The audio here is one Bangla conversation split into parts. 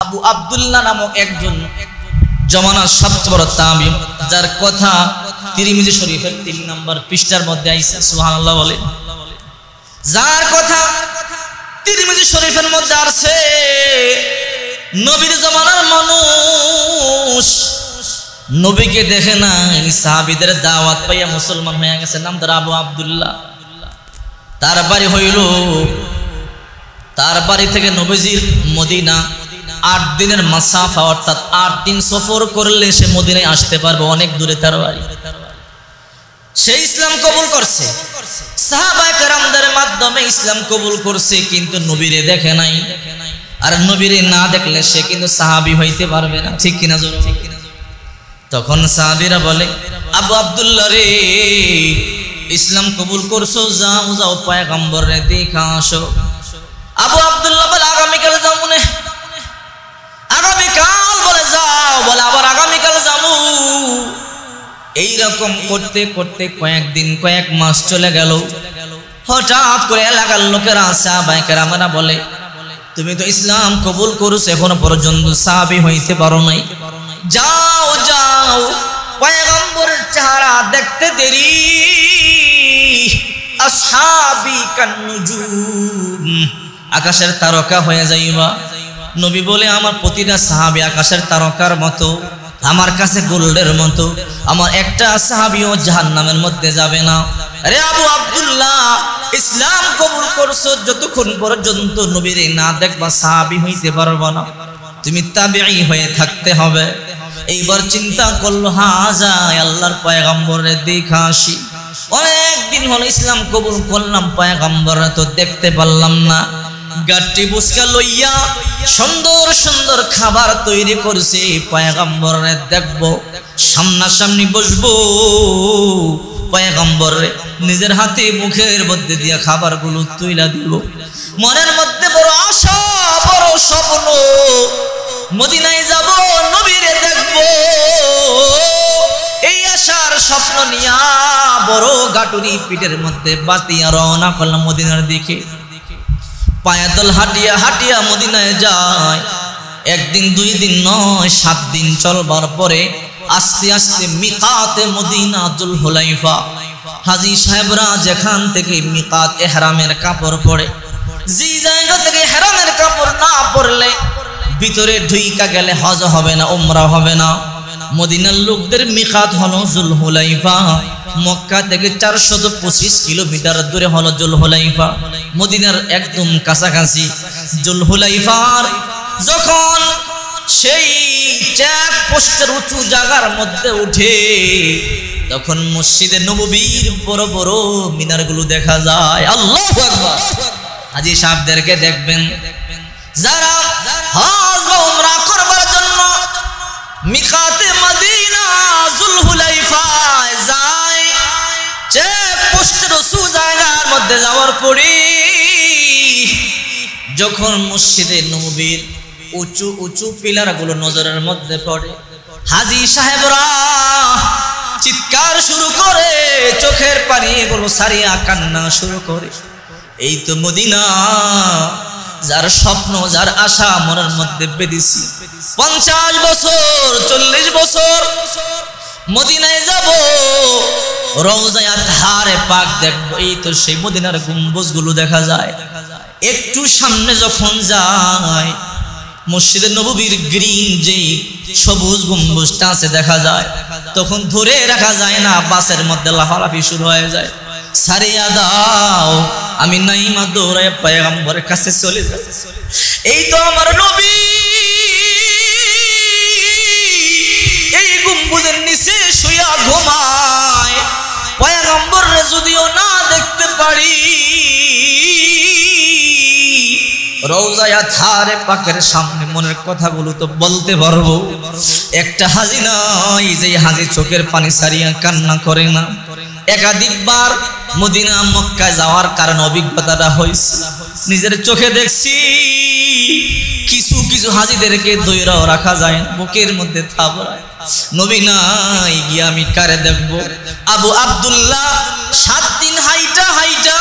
আবু আব্দুল্লাহ নামক একজন জমানার সবচেয়ে বড় তাবিঈ, যার কথা তিরমিজি শরীফের 3 নম্বর পৃষ্ঠার মধ্যে আইছে। সুবহানাল্লাহ বলেন। যার কথা তিরমিজি শরীফের মধ্যে আছে, নবীর জমানার মানুষ নবীকে দেখে নাই, সাহাবীদের দাওয়াত পাইয়া মুসলমান হয়ে গেছে। নাম তার আবু আব্দুল্লাহ। তার বাড়ি হইল, তার বাড়ি থেকে নবীজির মদিনা 8 দিনের মাসাফা, অর্থাৎ 8 দিন সফর করলে সে মদিনায় আসতে পারবে, অনেক দূরে তার বাড়ি। সে ইসলাম কবুল করছে, সাহাবায়ে কেরামদের মাধ্যমে ইসলাম কবুল করছে, কিন্তু নবীরে দেখে নাই। আর নবীরে না দেখলে সে কিন্তু সাহাবী হইতে পারবে না, ঠিক কিনা জোরে? তখন সাহাবীরা বলে, আবু আব্দুল্লাহ রে, ইসলাম কবুল করছো, যাও যাও পয়গম্বরে দেখা আসো। আবু আব্দুল্লাহ বলে, আগামীকাল যাও মনে। আগামীকাল বলে যাও, বলে আবার আগামীকাল যাবো। এইরকম করতে করতে কয়েকদিন কয়েক মাস চলে গেল। হঠাৎ করে এলাকার লোকেরা, সাহাবায়ে কেরামরা বলে, তুমি তো ইসলাম কবুল করছো, এখনো পর্যন্ত সাহাবী হইতে পারো নাই, যাও যাও পয়গম্বরের চেহারা দেখতে দেরি, আসহাবী কান্নুজুম, আকাশের তারকা হয়ে যাইবা। নবী বলে, আমার প্রতিটা সাহাবী আকাশের তারকার মতো, আমার কাছে গোল্ডের মতো, আমার একটা সাহাবীও জাহান্নামের মধ্যে যাবে না। আরে আবু আব্দুল্লাহ, ইসলাম কবুল করছো, যতক্ষণ পর্যন্ত নবীরে না দেখবা সাহাবী হইতে পারবা না, তুমি তাবেঈ হয়ে থাকতে হবে। এইবার চিন্তা করলো, হ্যাঁ যাই আল্লাহর পয়গম্বরে দেখা আসি। অনেক দিন হলো ইসলাম কবুল করলাম, পয়গম্বরে তো দেখতে পারলাম না। গাটি বুসকা লইয়া সুন্দর সুন্দর খাবার তৈরি করছে, পয়গম্বরে দেখবো, সামনাসামনি বসবো, পয়গম্বরে নিজের হাতে মুখের মধ্যে দিয়া খাবারগুলো তুইলা দিব। মনের মধ্যে বড় আশা, বড় স্বপ্ন, মদিনায় যাব, নবীরে দেখব। এই আশার স্বপ্ন নিয়া বড় গাটুরি পিঠের মধ্যে বাতিয়া রওনা করলাম মদিনার দিকে। পায়াদল হাঁটিয়া হাঁটিয়া মদিনায় যায়। একদিন 2 দিন নয়, 7 দিন চলবার পরে আস্তে আস্তে মিকাতে মদিনা জুলহুলাইফা, হাজী সাহেবরা যেখান থেকে মিকাত ইহরামের কাপড় পরে, যে জায়গা থেকে ইহরামের কাপড় না পরলে ভিতরে ঢুইকা গেলে হজ হবে না, উমরা হবে না। মদিনার লোকদের মিকাত হলো জুলহুলাইফা। মক্কা থেকে 425 কিলোমিটার দূরে হলো জুলহুলাইফা, মদিনার একদম কাছাকাছি। জুলহুলাইফার যখন সেই চেক পোস্টের উঁচু জায়গার মধ্যে উঠে, তখন মসজিদে নববীর বড় বড় মিনারগুলো দেখা যায়। আল্লাহু আকবার। হাজী সাহেবদেরকে দেখবেন, যারা হজ বা উমরা করবার জন্য মিকাতে মদিনা জুলহুলাইফায় যায়, চেক পোস্টের উঁচু জায়গার মধ্যে যাওয়ার পরে যখন মসজিদে নববীর উঁচু উঁচু পিলারগুলো নজরের মধ্যে পড়ে, হাজী সাহেবরা চিৎকার শুরু করে, চোখের পানিগুলো সারিয়া কান্না শুরু করে। এই তো মদিনা, যার স্বপ্ন, যার আশা মনের মধ্যে বেঁধেছি, 50 বছর 40 বছর মদিনায় যাব, রওজায়ে আতহারে পাক দেখব। এই তো সেই মদিনার গম্বুজগুলো দেখা যায়। একটু সামনে যখন যায়, মসজিদে নববীর গ্রিন যে সবুজ গম্বুজটা আছে দেখা যায়, তখন ধরে রাখা যায় না, বাসের মধ্যে লাফালাফি শুরু হয়ে যায়। সারিয়া দাও, আমি নাইমা দৌড়ায় পয়গম্বরের কাছে চলে যাই। এই তো আমার নবী, এই গম্বুজের নিচে শুয়া ঘুমায়। পয়গম্বরে যদিও না দেখতে পারি, রওজায়ে আতহারে পাকের সামনে মনের কথাগুলো তো বলতে পারবো। একটা হাজী নাই যে হাজী চোখের পানি সারিয়া কান্না করে না। একাধিকবার মদিনা মক্কা যাওয়ার কারণে অভিজ্ঞতাটা হয়েছে, নিজের চোখে দেখছি। কিছু কিছু হাজীদেরকে দইরাও রাখা যায়, বুকের মধ্যে থাবড়ায়। নবী নাই, গিয়ে আমি কারে দেখব? আবু আব্দুল্লাহ 7 দিন হাইটা হাইটা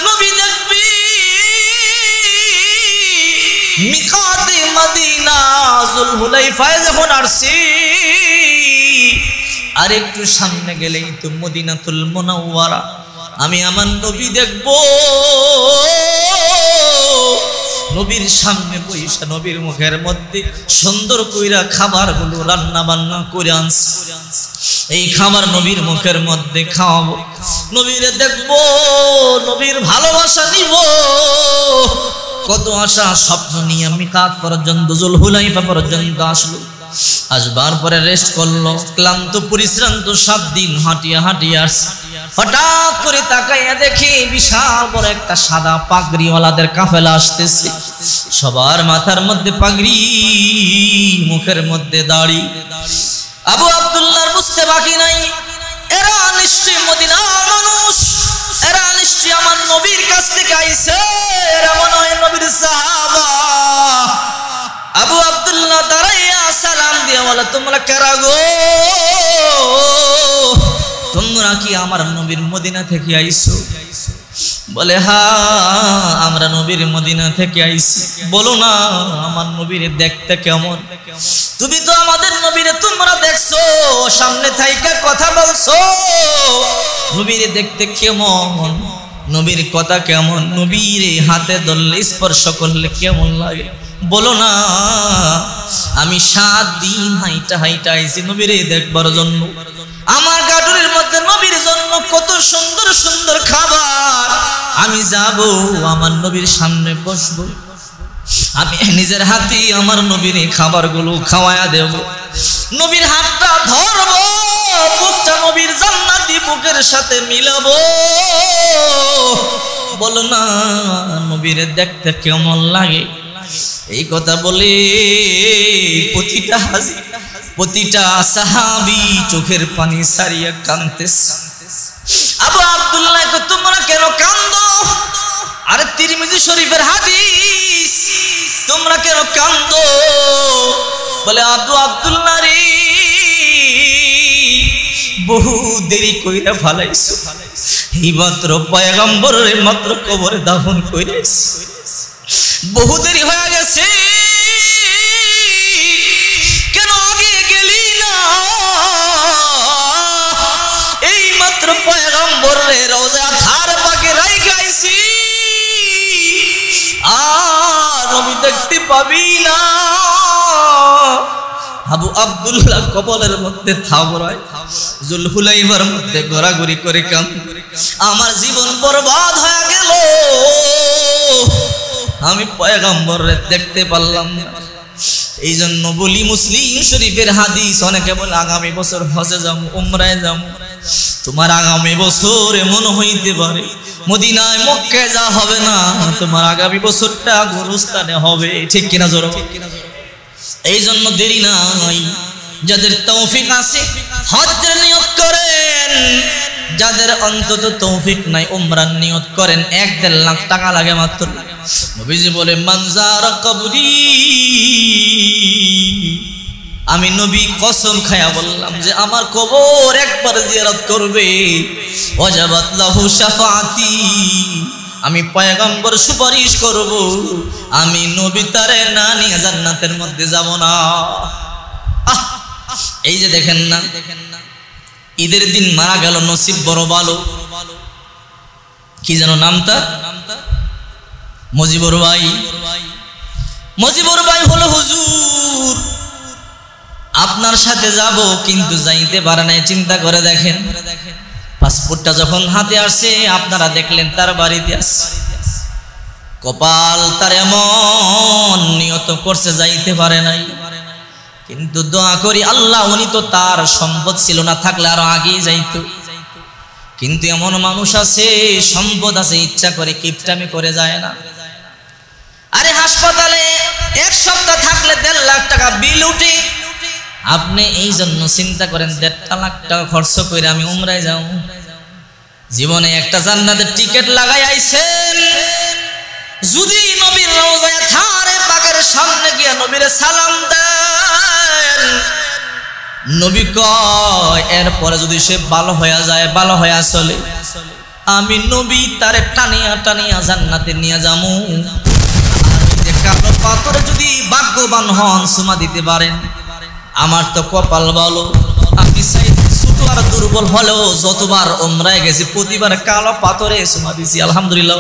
নবী দেখবি। মিকাতে মদিনা জুলহুলাইফায় যখন আসছি আর একটু সামনে গেলেই তো মদিনাতুল মুনাওয়ারা, আমি আমার নবী দেখব। নবীর সামনে বইসা নবীর মুখের মধ্যে সুন্দর কইরা খাবারগুলো রান্না বান্না করে আনছে। এই খাবার নবীর মুখের মধ্যে খাওয়াবো, নবীরে দেখবো, নবীর ভালোবাসা নিব। কত আশা স্বপ্ন নিয়ে মিকাত পর্যন্ত জুলহুলাইফা পর্যন্ত আসলো। আসবার পরে রেস্ট করলো, ক্লান্ত পরিশ্রান্ত 7 দিন হাঁটিয়া হাঁটিয়া আসছে। হঠাৎ করে তাকাইয়া দেখি বিশাল বড় একটা সাদা পাগড়িওয়ালাদের কাফেলা আসতেছে। সবার মাথার মধ্যে পাগড়ি, মুখের মধ্যে দাড়ি। আবু আব্দুল্লাহর বুঝতে বাকি নাই, এরা নিশ্চয়ই মদিনার মানুষ, এরা নিশ্চয়ই আমার নবীর কাছ থেকে আইছে, এরা মনে হয় নবীর সাহাবা। আবু আব্দুল্লাহ দাঁড়াইয়া সালাম দিয়া বলে, তোমরা কারা গো? তোমরা কি আমার নবীর মদিনা থেকে আইছো? বলে, হ্যাঁ আমরা নবীর মদিনা থেকে আইছি। বলো না আমার নবীরে দেখতে কেমন? তুমি তো আমাদের নবীরে তোমরা দেখছো, সামনে থাইকা কথা বলছো, নবীরে দেখতে কেমন, নবীর কথা কেমন, নবীরে হাতে ধরলে স্পর্শ করলে কেমন লাগে? বলো না। আমি 7 দিন হাইটা হাইটা আইছি নবীরে দেখবার জন্য। আমার গাডুরের মধ্যে নবীর জন্য কত সুন্দর সুন্দর খাবার। আমি যাব আমার নবীর সামনে বসবো, আমি নিজের হাতে আমার নবীর খাবারগুলো খাওয়ায়া দেব, নবীর হাতটা ধরবো, বুকটা নবীর জান্নাতি বুকের সাথে মিলাবো। বলো না নবীরে দেখতে কেমন লাগে? এই কথা বলে প্রতিটা হাজি, প্রতিটা সাহাবী চোখের পানি সারিয়া কাঁদতেছে। আবু আব্দুল্লাহ, তোমরা কেন কান্দো? আরে তিরমিজি শরীফের হাদিস, তোমরা কেন কান্দো? বলে, আবু আব্দুল্লাহ রে, বহু দেরি কইরা ফালাইছো, এই মাত্র পয়গম্বর রে মাত্র কবরে দাফন কইরাইছি, বহু দেরি হয়ে গেছে, কেন আগে গেলি না? এই মাত্র পয়গম্বর রে রওজা থার পাকে রাইখাইছি, আর নবী দেখতে পাবি না। আবু আব্দুল্লাহ কবরের মধ্যে থাবরায়, জুলহুলাইফার মধ্যে ঘোরাঘুরি করে কাম, আমার জীবন বরবাদ হয়ে গেল, আমি পয়গম্বরে দেখতে পারলাম না। এই জন্য বলি মুসলিম শরীফের হাদিস, অনেকে বলে আগামী বছর হজে যাবো, উমরায় যাবো। তোমার আগামী বছর এমন হইতে পারে মদিনায় মক্কায় যা হবে না, তোমার আগামী বছরটা গুরুস্থানে হবে। ঠিক কিনা জোর? এই জন্য দেরি নাই, যাদের তৌফিক আছে হজ্জের নিয়ত করেন, যাদের অন্তত তৌফিক নাই উমরার নিয়ত করেন। 1-1.5 লাখ টাকা লাগে মাত্র। নবীজি বলে, মানজারা কবরি, আমি নবী কসম খায়া বললাম যে আমার কবর একবার জিয়ারত করবে, ওয়াজাবাত লাহু শাফাআতি, আমি পয়গম্বর সুপারিশ করব, আমি নবী তারে না নিয়ে জান্নাতের মধ্যে যাব না। এই যে দেখেন না, ঈদের দিন মারা গেল নসিব বড় ভালো, কি যেন নামটা? মজিবুর ভাই। মজিবুর ভাই হলো হুজুর, আপনার সাথে যাব কিন্তু যাইতে পারে নাই। চিন্তা করে দেখেন, পাসপোর্টটা যখন হাতে আসে আপনারা দেখলেন তার বাড়িতে আসছে, কপাল তার এমন নিয়ত করছে যাইতে পারে নাই, কিন্তু দোয়া করি আল্লাহ, উনি তো তার সম্পদ ছিল না, থাকলে আরো আগেই যাইতো। কিন্তু এমন মানুষ আছে, সম্পদ আছে, ইচ্ছা করে কিপটামি করে যায় না। আরে হাসপাতালে 1 সপ্তাহ থাকলে 1.5 লাখ টাকা বিল উঠে, আপনি এই জন্য চিন্তা করেন 1.5 লাখ টাকা খরচ করে আমি উমরায় যাও। জীবনে একটা জান্নাতের টিকিট লাগাই আইছেন, যদি নবীর রওজায়ে থারে পাকের সামনে গিয়ে নবীরে সালাম দেন, নবী কয় এরপরে যদি সে ভালো হয়ে যায়, ভালো হয়ে চলে, আমি নবী তারে টানিয়া টানিয়া জান্নাতে নিয়ে যামু। আর ওই যে কালো পাথরে যদি যদি ভাগ্যবান হন সুমা দিতে পারেন। আমার তো কপাল ভালো, আমি চাই ছোট আর দুর্বল হলেও যতবার উমরায় গেছি প্রতিবার কালো পাথরে সুমা দিছি, আলহামদুলিল্লাহ।